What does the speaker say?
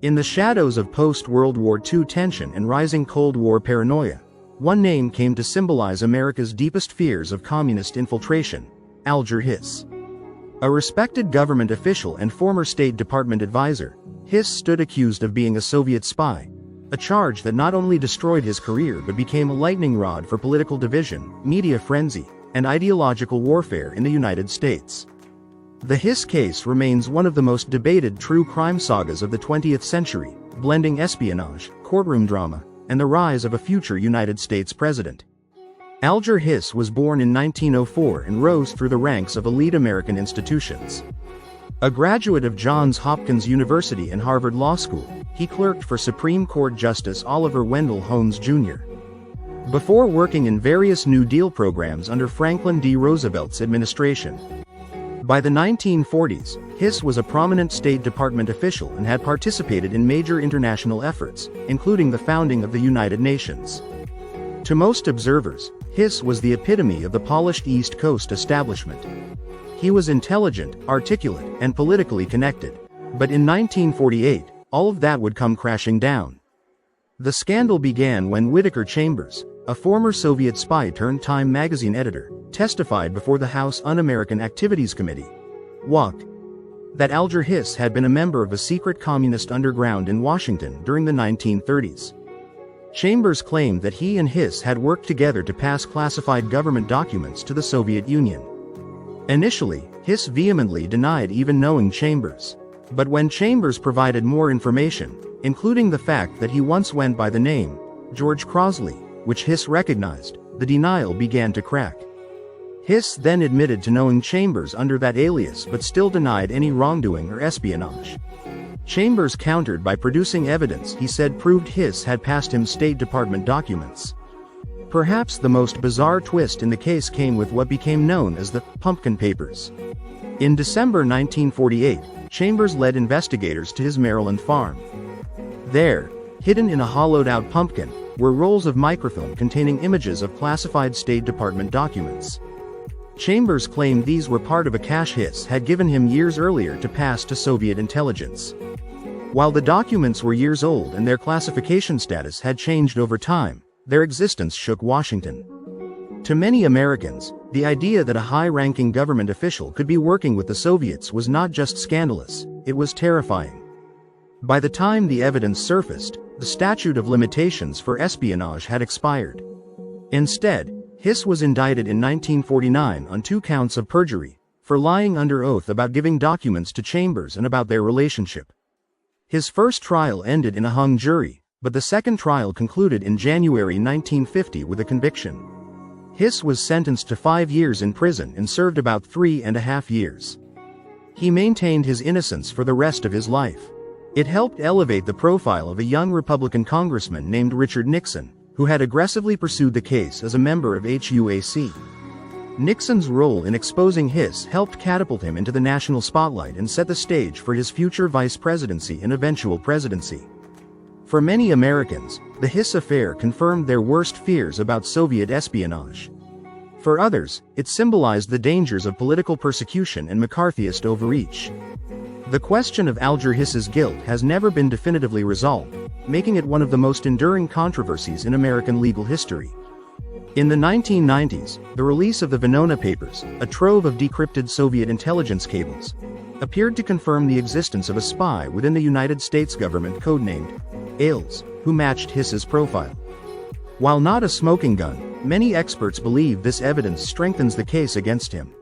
In the shadows of post-World War II tension and rising Cold War paranoia, one name came to symbolize America's deepest fears of communist infiltration: Alger Hiss. A respected government official and former State Department advisor, Hiss stood accused of being a Soviet spy, a charge that not only destroyed his career but became a lightning rod for political division, media frenzy, and ideological warfare in the United States. The Hiss case remains one of the most debated true crime sagas of the 20th century, blending espionage, courtroom drama, and the rise of a future United States president. Alger Hiss was born in 1904 and rose through the ranks of elite American institutions. A graduate of Johns Hopkins University and Harvard Law School, he clerked for Supreme Court Justice Oliver Wendell Holmes Jr. Before working in various New Deal programs under Franklin D. Roosevelt's administration. By the 1940s, Hiss was a prominent State Department official and had participated in major international efforts, including the founding of the United Nations. To most observers, Hiss was the epitome of the polished East Coast establishment. He was intelligent, articulate, and politically connected. But in 1948, all of that would come crashing down. The scandal began when Whittaker Chambers, a former Soviet spy turned Time magazine editor, testified before the House Un-American Activities Committee, WAC, that Alger Hiss had been a member of a secret communist underground in Washington during the 1930s. Chambers claimed that he and Hiss had worked together to pass classified government documents to the Soviet Union. Initially, Hiss vehemently denied even knowing Chambers. But when Chambers provided more information, including the fact that he once went by the name George Crosley, which Hiss recognized, the denial began to crack. Hiss then admitted to knowing Chambers under that alias but still denied any wrongdoing or espionage. Chambers countered by producing evidence he said proved Hiss had passed him State Department documents. Perhaps the most bizarre twist in the case came with what became known as the Pumpkin Papers. In December 1948, Chambers led investigators to his Maryland farm. There, hidden in a hollowed-out pumpkin, were rolls of microfilm containing images of classified State Department documents. Chambers claimed these were part of a cache Hiss had given him years earlier to pass to Soviet intelligence. While the documents were years old and their classification status had changed over time, their existence shook Washington. To many Americans, the idea that a high-ranking government official could be working with the Soviets was not just scandalous, it was terrifying. By the time the evidence surfaced, the statute of limitations for espionage had expired. Instead, Hiss was indicted in 1949 on 2 counts of perjury, for lying under oath about giving documents to Chambers and about their relationship. His first trial ended in a hung jury, but the second trial concluded in January 1950 with a conviction. Hiss was sentenced to 5 years in prison and served about 3.5 years. He maintained his innocence for the rest of his life. It helped elevate the profile of a young Republican congressman named Richard Nixon, who had aggressively pursued the case as a member of HUAC. Nixon's role in exposing Hiss helped catapult him into the national spotlight and set the stage for his future vice presidency and eventual presidency. For many Americans, the Hiss affair confirmed their worst fears about Soviet espionage. For others, it symbolized the dangers of political persecution and McCarthyist overreach. The question of Alger Hiss's guilt has never been definitively resolved, making it one of the most enduring controversies in American legal history. In the 1990s, the release of the Venona papers, a trove of decrypted Soviet intelligence cables, appeared to confirm the existence of a spy within the United States government codenamed Ailes, who matched Hiss's profile. While not a smoking gun, many experts believe this evidence strengthens the case against him.